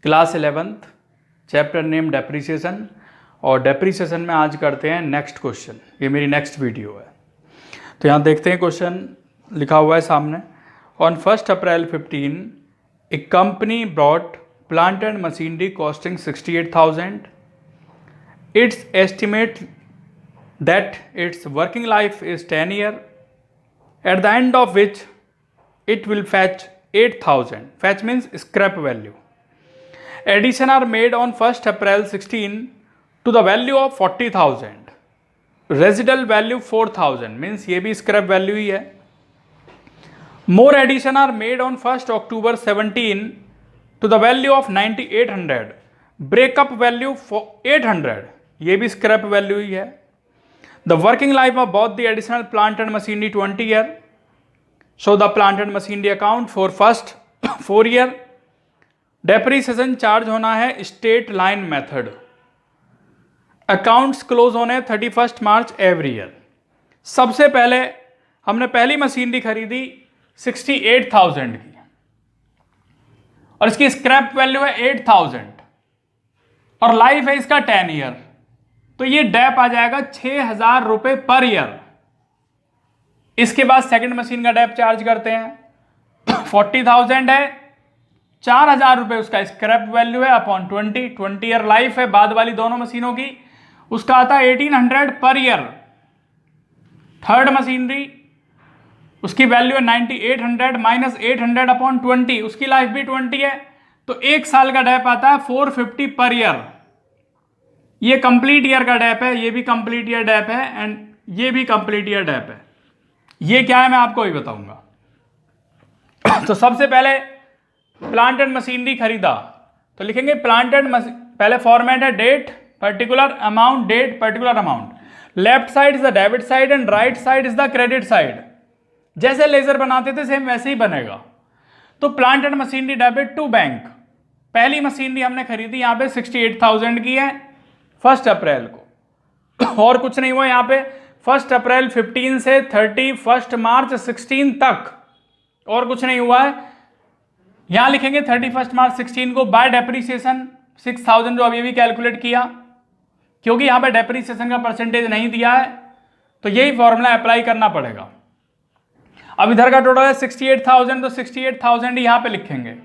Class 11th, chapter name depreciation. और depreciation में आज करते हैं नेक्स्ट क्वेश्चन। ये मेरी नेक्स्ट वीडियो है। तो यहाँ देखते हैं, क्वेश्चन लिखा हुआ है सामने। On 1 April 15 A company brought plant and machinery costing 68,000. Its estimate that its working life is 10 years, at the end of which it will fetch 8,000. Fetch means scrap value. Addition are made on 1 April 16 to the value of 40,000. Residual value 4,000 means ये भी scrap value ही है. More addition are made on 1 October 17 to the value of 9,800. Breakup value 800, ये भी scrap value ही है. The working life of both the additional plant and machinery 20 year. So the plant and machinery account for first 4 year. Depreciation charge होना है straight line method. Accounts close होने 31 मार्च every year. सबसे पहले हमने पहली machinery खरीदी 68,000 की और इसकी स्क्रैप वैल्यू है 8,000 और लाइफ है इसका 10 ईयर. तो ये डेप आ जाएगा 6,000 रुपये पर ईयर. इसके बाद सेकंड मशीन का डेप चार्ज करते हैं 40,000 है, 4,000 रुपये उसका स्क्रैप वैल्यू है अपॉन 20 ईयर लाइफ है बाद वाली दोनों मशीनों की. उसका आता है 1,800 पर ईयर. थर्ड मशीनरी उसकी वैल्यू है 9,800 माइनस 800 अपॉन 20, उसकी लाइफ भी 20 है. तो एक साल का डेप आता है 450 पर ईयर. ये कंप्लीट ईयर का डेप है, ये भी कंप्लीट ईयर डेप है एंड ये भी कंप्लीट ईयर डेप है. ये क्या है मैं आपको ही बताऊंगा. तो सबसे पहले प्लांट एंड मशीनरी खरीदा तो लिखेंगे प्लांट एंड पहले फॉर्मेट है date particular amount, date particular amount. Left side is the debit side and right side is the credit side. जैसे लेजर बनाते थे सेम वैसे ही बनेगा. तो plant and machinery debit to bank. पहली मशीनरी हमने खरीदी यहाँ पे 68,000 की है 1 अप्रैल को और कुछ नहीं हुआ. यहाँ पे 1 अप्रैल 15 से 31 मार्च 16 तक और कुछ नहीं हुआ है. यहां लिखेंगे 31 मार्च 16 को बाय डेप्रीसिएशन 6,000 जो अभी भी कैलकुलेट किया, क्योंकि यहां पे डेप्रीसिएशन का परसेंटेज नहीं दिया है तो यही फॉर्मूला अप्लाई करना पड़ेगा. अब इधर का टोटल है 68,000 तो 68,000 यहां पे लिखेंगे.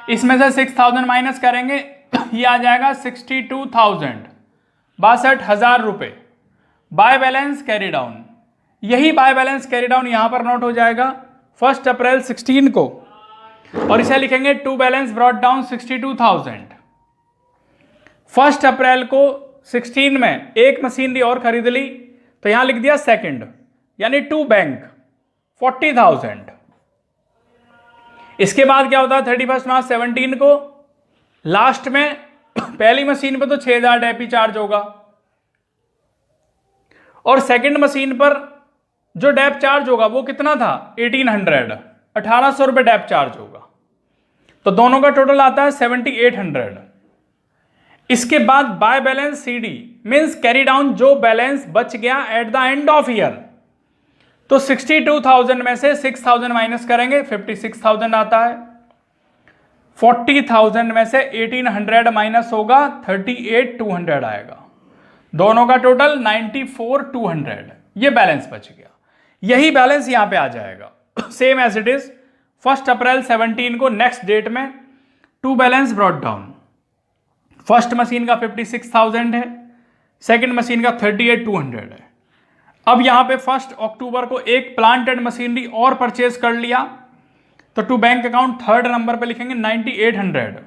इसमें से 6,000 माइनस करेंगे ये आ जाएगा 62,000, 62,000 रुपये. बाय बैलेंस कैरी डाउन, यही बाय बैलेंस कैरी डाउन यहां पर नोट हो जाएगा 1 अप्रैल 16 को और इसे लिखेंगे टू बैलेंस ब्रॉट डाउन 62,000. 1 अप्रैल को 16 में एक मशीनरी और खरीद ली तो यहां लिख दिया सेकंड यानी टू बैंक 40,000. इसके बाद क्या होता है 31 मार्च 17 को लास्ट में पहली मशीन पर तो 6,000 डेपी चार्ज होगा और सेकंड मशीन पर जो डेप चार्ज होगा वो कितना था 1,800, 1,800 रुपये डेप चार्ज होगा. तो दोनों का टोटल आता है 7,800. इसके बाद by balance CD means carry down जो बैलेंस बच गया at the end of year. तो 62,000 में से 6,000 माइनस करेंगे 56,000 आता है. 40,000 में से 1,800 माइनस होगा 38,200 आएगा. दोनों का टोटल 94,200. ये बैलेंस बच गया. यही बैलेंस यहां पे आ जाएगा same as it is 1 April 17 को नेक्स्ट डेट में to balance brought down. First machine का 56,000 है, सेकंड मशीन का 38,200 है. अब यहां पे 1 अक्टूबर को एक प्लांट एंड मशीनरी और परचेज कर लिया तो to bank account third number पे लिखेंगे 9,800.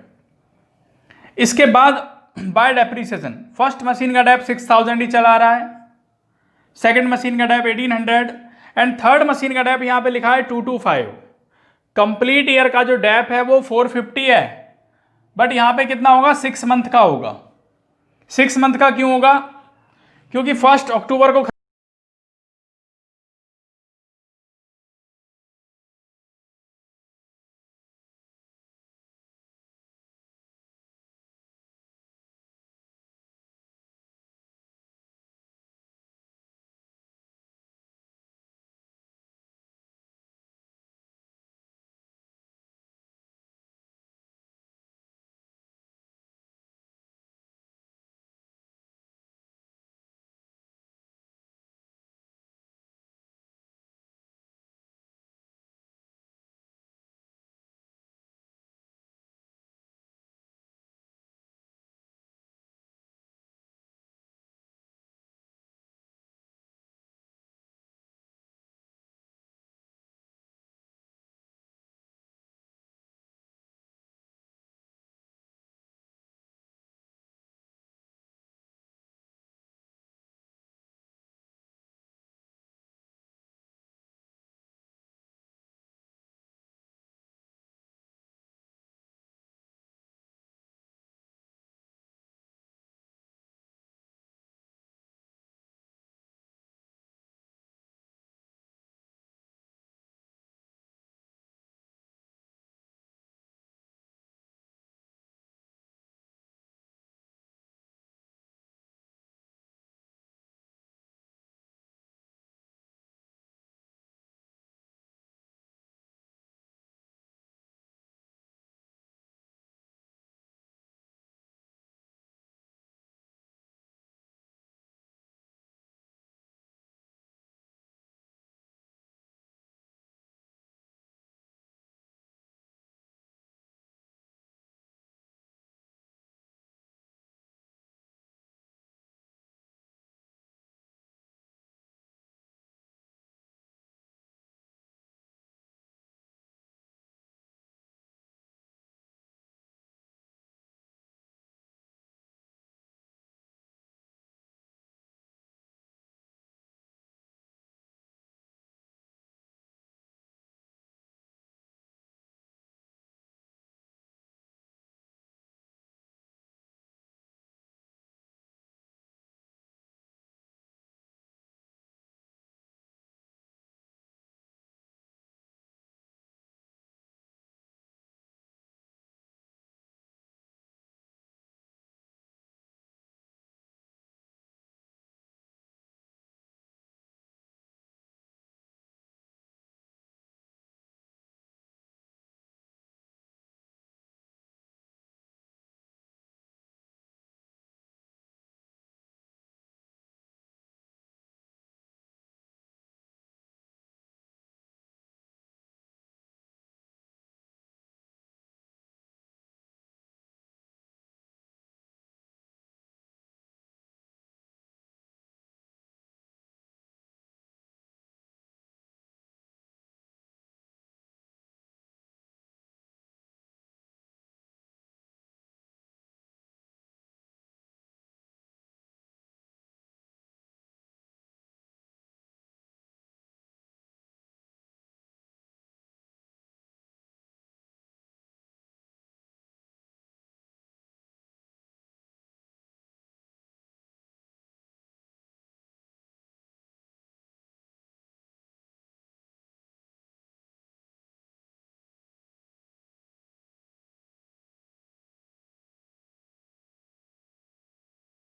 इसके बाद बाय डेप्रीसिएशन फर्स्ट मशीन का डेप 6,000 ही चला रहा है, सेकंड मशीन का डेप 1,800 एंड थर्ड मशीन का डेप यहां पे लिखा है 225. कंप्लीट ईयर का जो डेप है वो 450 है बट यहां पे कितना होगा 6 मंथ का होगा. 6 मंथ का क्यों होगा क्योंकि 1 अक्टूबर को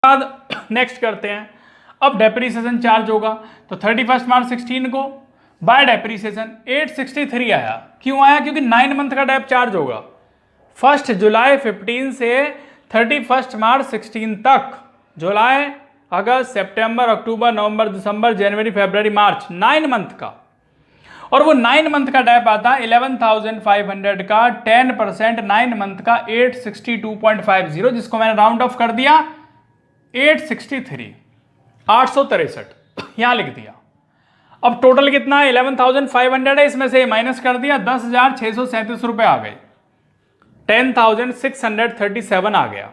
बाद नेक्स्ट करते हैं, अब डेप्रीसिएशन चार्ज होगा। तो 31 मार्च 16 को बाय डेप्रीसिएशन 863 आया। क्यों आया? क्योंकि 9 मंथ का डेप चार्ज होगा। 1 जुलाई 15 से 31 मार्च 16 तक, जुलाई, अगस्त, सितंबर, अक्टूबर, नवंबर, दिसंबर, जनवरी, फरवरी, मार्च, 9 मंथ का। और वो 9 मंथ का डेप आता है 11,500 का 10%, 9 मंथ का 862.50, जिसको मैंने राउंड ऑफ कर दिया 863, 863 यहां लिख दिया। अब टोटल कितना है? 11,500 है, इसमें से माइनस कर दिया, 10,637 रुपए आ गए, 10,637 आ गया।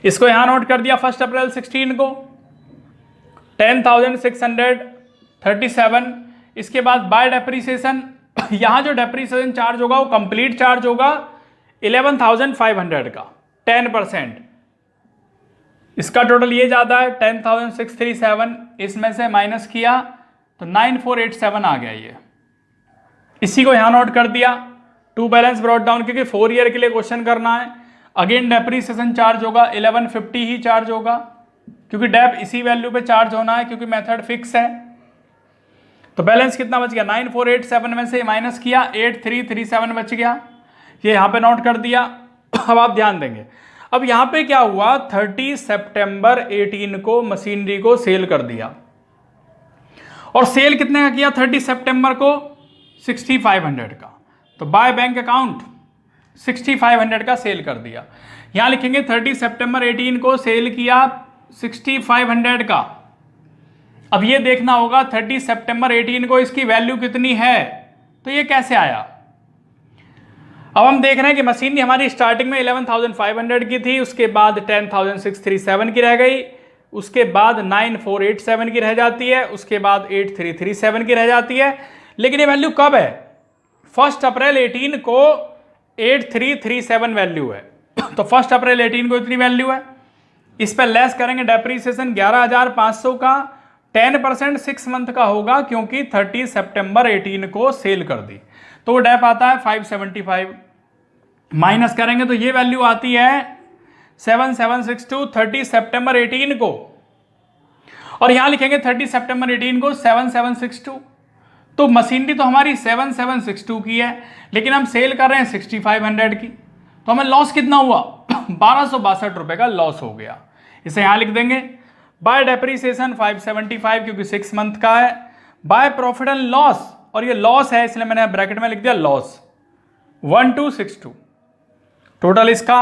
इसको यहां नोट कर दिया 1 अप्रैल 16 को 10,637। इसके बाद बाय डेप्रीसिएशन, यहां जो डेप्रीसिएशन चार्ज होगा वो कंप्लीट चार्ज होगा 11,500 का 10%। इसका टोटल ये ज्यादा है 10,637, इसमें से माइनस किया तो 9,487 आ गया ये। इसी को यहां नोट कर दिया। टू बैलेंस ब्रॉट डाउन, क्योंकि 4 ईयर के लिए क्वेश्चन करना है। अगेन डेप्रीसिएशन चार्ज होगा 1150 ही चार्ज होगा, क्योंकि डेप इसी वैल्यू पे चार्ज होना है, क्योंकि मेथड फिक्स है। तो बैलेंस कितना बच गया? 9,487 में से माइनस किया 8,337 बच गया, ये यहां पे नोट कर दिया। अब आप ध्यान देंगे, अब यहां पे क्या हुआ, 30 सितंबर 18 को मशीनरी को सेल कर दिया। और सेल कितने का किया 30 सितंबर को? 6,500 का। तो बाय बैंक अकाउंट 6,500 का सेल कर दिया। यहां लिखेंगे 30 सितंबर 18 को सेल किया 6,500 का। अब ये देखना होगा 30 सितंबर 18 को इसकी वैल्यू कितनी है, तो ये कैसे आया? अब हम देख रहे हैं कि मशीनरी हमारी स्टार्टिंग में 11,500 की थी, उसके बाद 10,637 की रह गई, उसके बाद 9,487 की रह जाती है, उसके बाद 8,337 की रह जाती है। लेकिन ये वैल्यू कब है? 1 अप्रैल 18 को 8,337 वैल्यू है। तो 1 अप्रैल 18 को इतनी वैल्यू है। इस पर लेस करेंगे डेप्रीसिएशन 11,500 का, 10% 6 मंथ का होगा, क्योंकि 30 सितंबर 18 को सेल कर दी, तो वो डेप आता है 575। माइनस करेंगे तो ये वैल्यू आती है 7,762 30 सितंबर 18 को, और यहां लिखेंगे 30 सितंबर 18 को 7,762। तो मशीनरी तो हमारी 7,762 की है, लेकिन हम सेल कर रहे हैं 6,500 की, तो हमें लॉस कितना हुआ? 1,262 रुपए का लॉस हो गया। इसे यहां लिख देंगे। बाय डेप्रीसिएशन 575, क्योंकि 6 मंथ का है। बाय प्रॉफिट एंड लॉस, और ये लॉस है इसलिए मैंने ब्रैकेट में लिख दिया लॉस, 1,262। टोटल इसका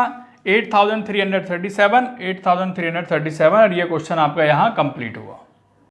8,337, 8,337, और ये क्वेश्चन आपका यहां कंप्लीट हुआ।